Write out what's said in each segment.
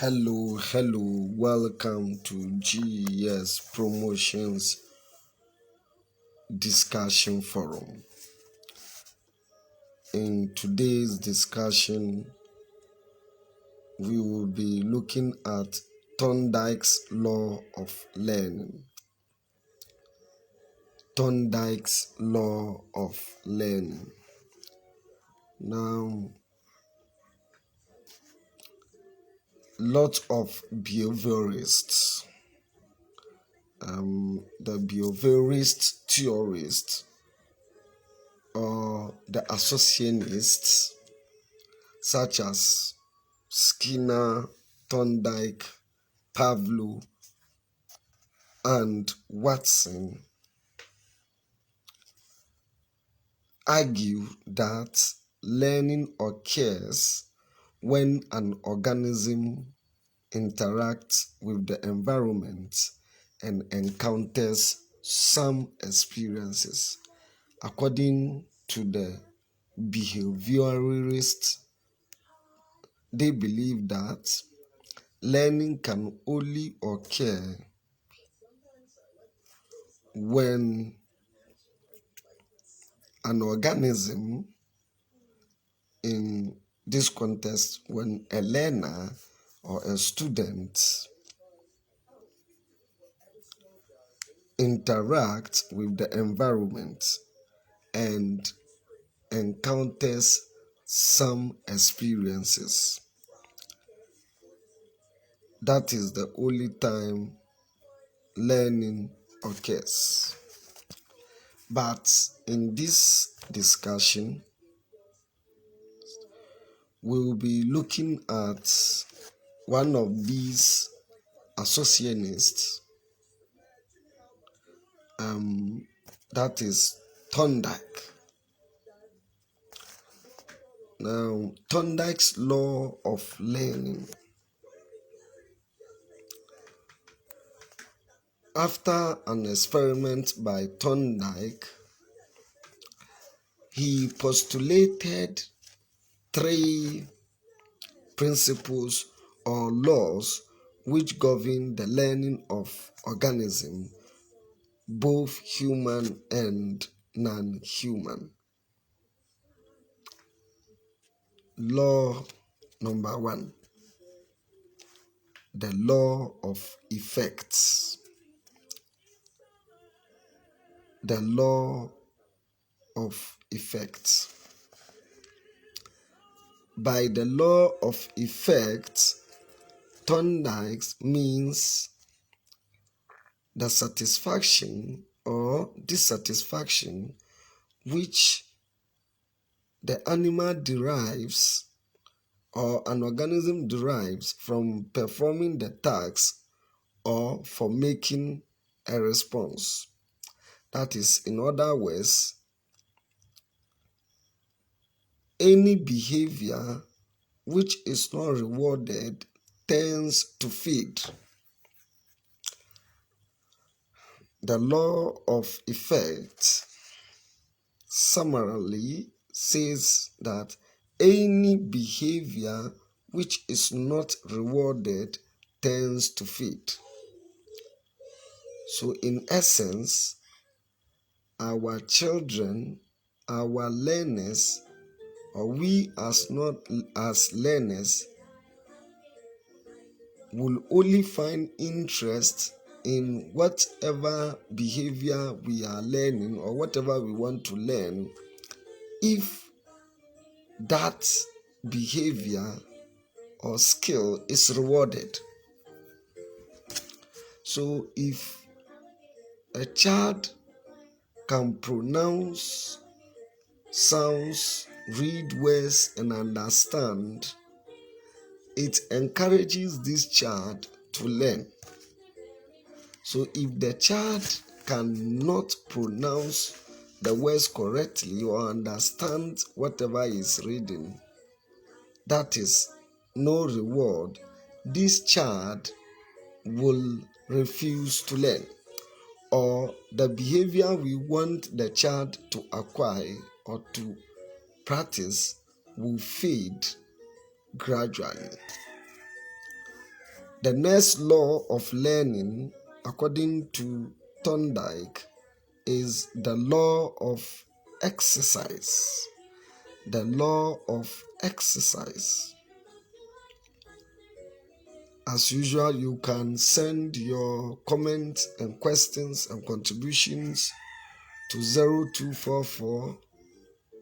Hello, welcome to GES Promotions Discussion Forum. In today's discussion, we will be looking at Thorndike's Law of Learning. Thorndike's Law of Learning. Now, lots of behaviorists, the behaviorist theorists, or the associationists, such as Skinner, Thorndike, Pavlov, and Watson, argue that learning occurs when an organism interacts with the environment and encounters some experiences. According to the behaviorists, they believe that learning can only occur when an organism, in this context, when a learner or a student interacts with the environment and encounters some experiences. That is the only time learning occurs. But in this discussion, we will be looking at one of these associationists, that is Thorndike. Now, Thorndike's Law of Learning. After an experiment by Thorndike, he postulated 3 principles or laws which govern the learning of organisms, both human and non-human. Law number 1, the law of effects. The law of effects. By the law of effects, Thorndike means the satisfaction or dissatisfaction which the animal derives or an organism derives from performing the task or for making a response. That is, in other words, any behavior which is not rewarded tends to fade. The law of effect summarily says that any behavior which is not rewarded tends to fade. So in essence, our children, our learners, or we as learners will only find interest in whatever behavior we are learning or whatever we want to learn if that behavior or skill is rewarded. So if a child can pronounce sounds, read words, and understand, it encourages this child to learn. So if the child cannot pronounce the words correctly or understand whatever is reading, that is no reward, this child will refuse to learn, or the behavior we want the child to acquire or to practice will fade gradually. The next law of learning, according to Thorndike, is the law of exercise. The law of exercise. As usual, you can send your comments and questions and contributions to 0244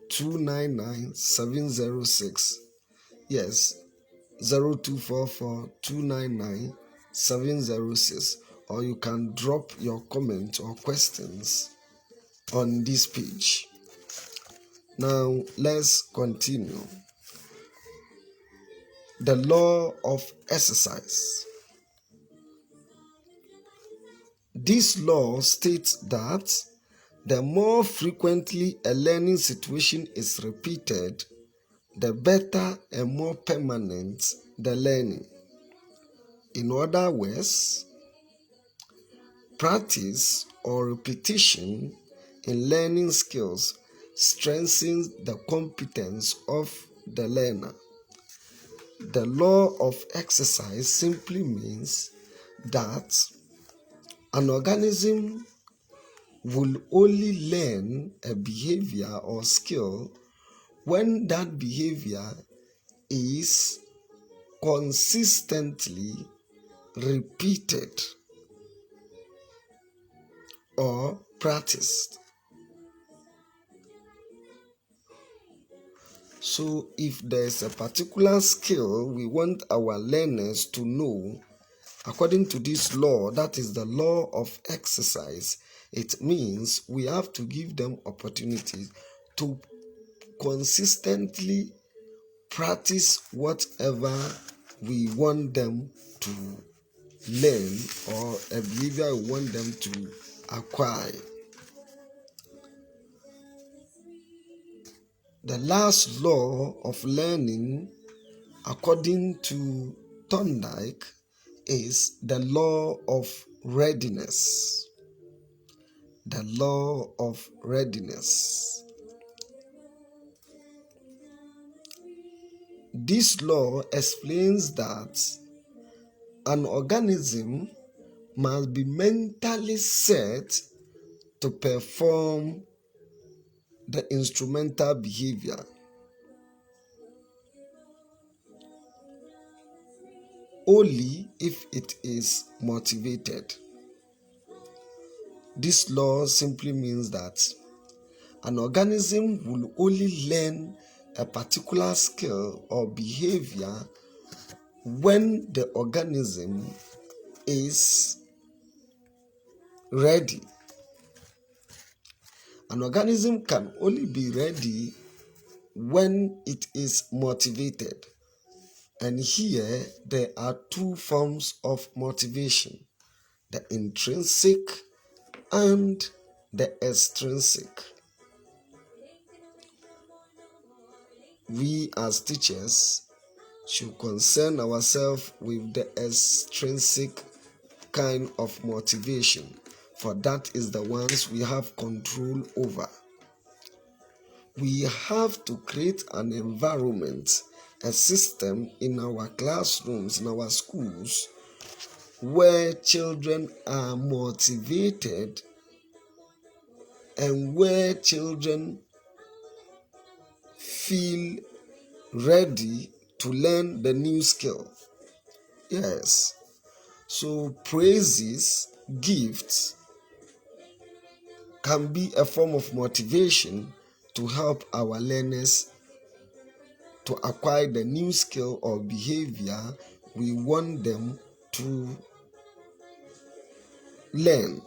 299 706. Yes, 0244 299 706. Or you can drop your comment or questions on this page. Now, let's continue. The law of exercise. This law states that the more frequently a learning situation is repeated, the better and more permanent the learning. In other words, practice or repetition in learning skills strengthens the competence of the learner. The law of exercise simply means that an organism will only learn a behavior or skill when that behavior is consistently repeated or practiced. So if there's a particular skill we want our learners to know, according to this law, that is the law of exercise, it means we have to give them opportunities to consistently practice whatever we want them to learn or a behavior we want them to acquire. The last law of learning, according to Thorndike, is the law of readiness. The law of readiness. This law explains that an organism must be mentally set to perform the instrumental behavior. Only if it is motivated. This law simply means that an organism will only learn a particular skill or behavior when the organism is ready. An organism can only be ready when it is motivated. And here there are two forms of motivation: the intrinsic and the extrinsic. We as teachers should concern ourselves with the extrinsic kind of motivation, for that is the ones we have control over. We have to create an environment, a system in our classrooms, in our schools, where children are motivated and where children feel ready to learn the new skill. Yes. So praises, gifts can be a form of motivation to help our learners to acquire the new skill or behavior we want them to learn.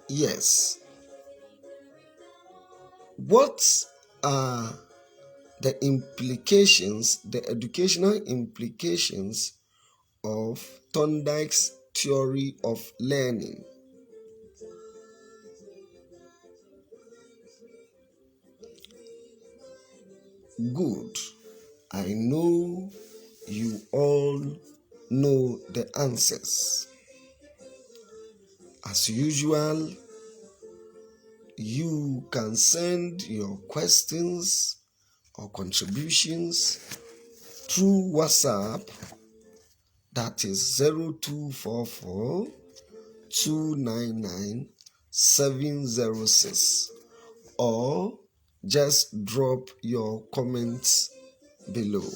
Yes. What are the implications, the educational implications of Thorndike's theory of learning? Good. I know you all know the answers. As usual, you can send your questions or contributions through WhatsApp, that is 0244 299 706, or just drop your comments below.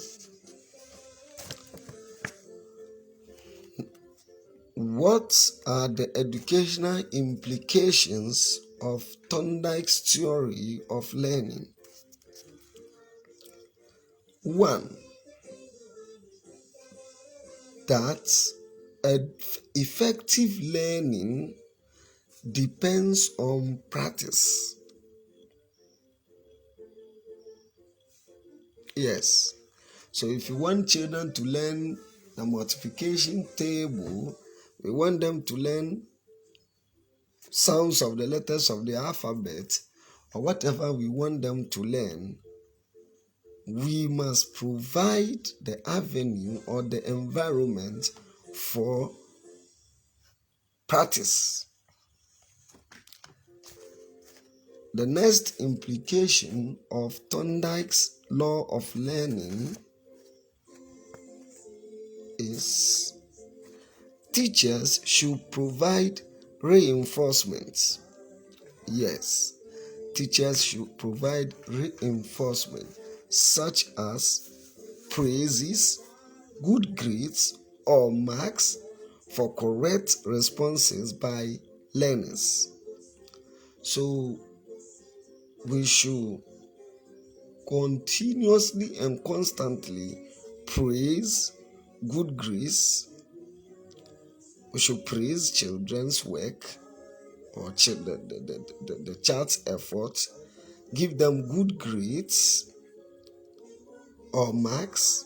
What are the educational implications of Thorndike's theory of learning? 1. That effective learning depends on practice. Yes. So if you want children to learn the multiplication table, we want them to learn sounds of the letters of the alphabet, or whatever we want them to learn, we must provide the avenue or the environment for practice. The next implication of Thorndike's law of learning is teachers should provide reinforcement. Yes, teachers should provide reinforcement such as praises, good grades, or marks for correct responses by learners. So we should continuously and constantly praise good grades. We should praise children's work or the child's effort, give them good grades or marks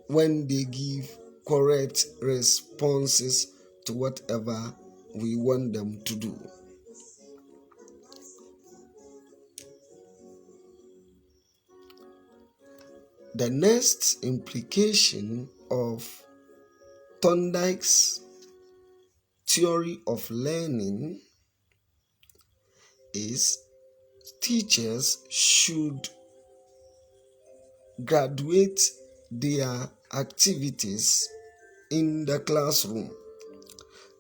when they give correct responses to whatever we want them to do. The next implication of Thorndike's theory of learning is teachers should graduate their activities in the classroom.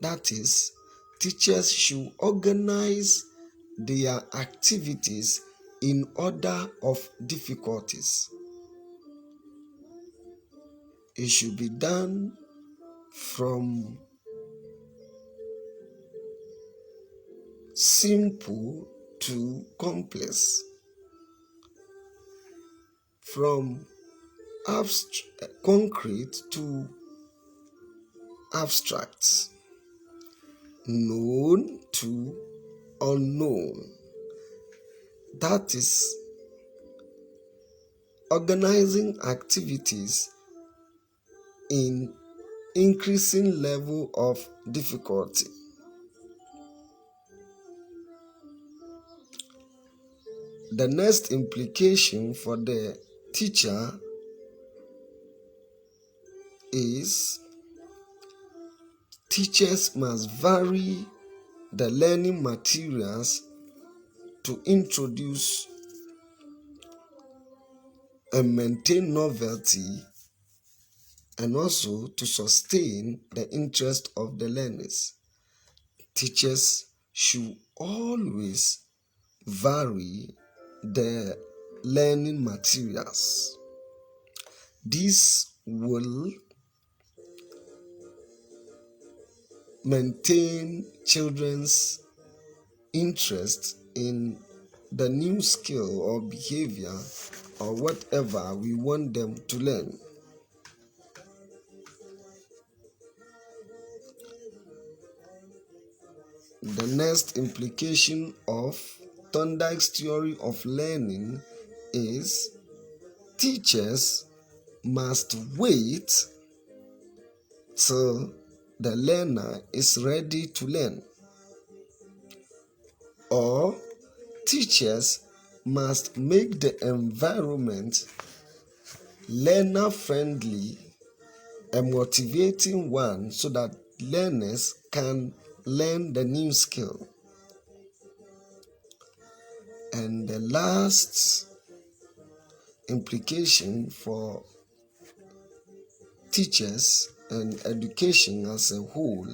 That is, teachers should organize their activities in order of difficulties. It should be done from simple to complex, from concrete to abstract, known to unknown. That is, organizing activities in increasing level of difficulty. The next implication for the teacher is teachers must vary the learning materials to introduce and maintain novelty, and also to sustain the interest of the learners. Teachers should always vary the learning materials. This will maintain children's interest in the new skill or behavior or whatever we want them to learn. The next implication of Thorndike's theory of learning is teachers must wait till the learner is ready to learn, or teachers must make the environment learner-friendly and motivating one so that learners can learn the new skill. And the last implication for teachers and education as a whole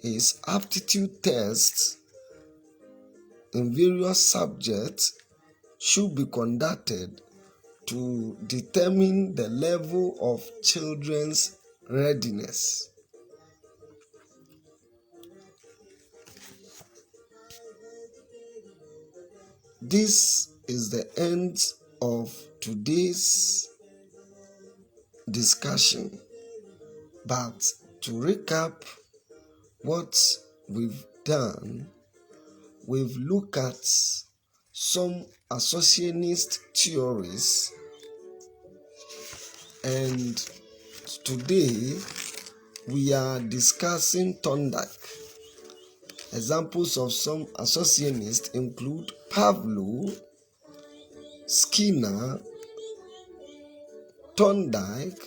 is aptitude tests in various subjects should be conducted to determine the level of children's readiness. This is the end of today's discussion. But to recap what we've done, we've looked at some associationist theories, and today we are discussing Thorndike. Examples of some associationists include Pavlov, Skinner, Thorndike,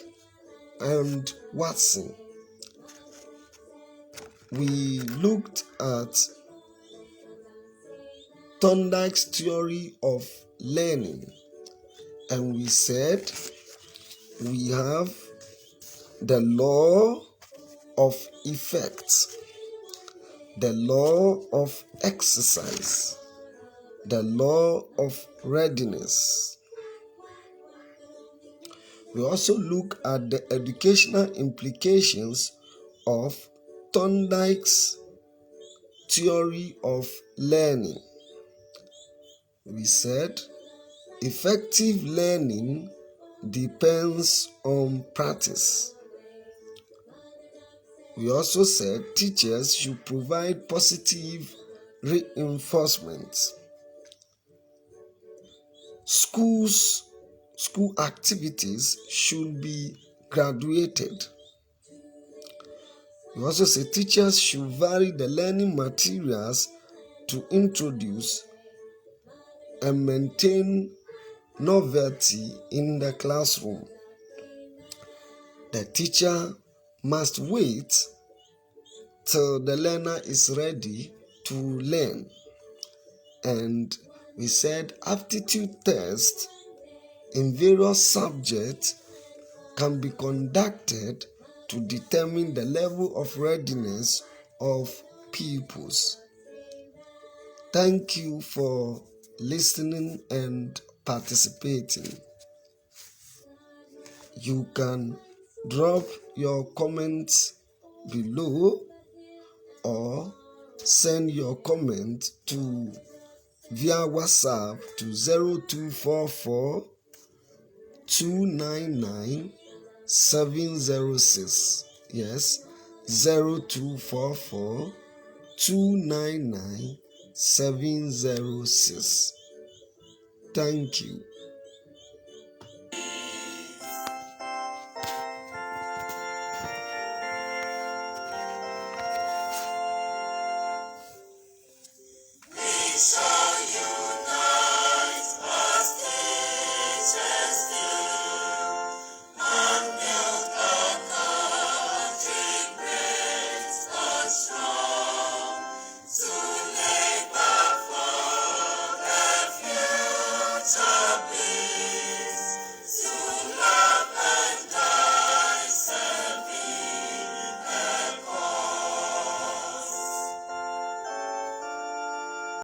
and Watson. We looked at Thorndike's theory of learning, and we said we have the law of effect, the law of exercise, the law of readiness. We also look at the educational implications of Thorndike's theory of learning. We said effective learning depends on practice. We also said teachers should provide positive reinforcement. School activities should be graduated. We also say teachers should vary the learning materials to introduce and maintain novelty in the classroom. The teacher must wait till the learner is ready to learn. And we said aptitude tests in various subjects can be conducted to determine the level of readiness of pupils. Thank you for listening and participating. You can drop your comments below or send your comment to via WhatsApp to 0244 299 706. Yes, 0244 299 706. Thank you.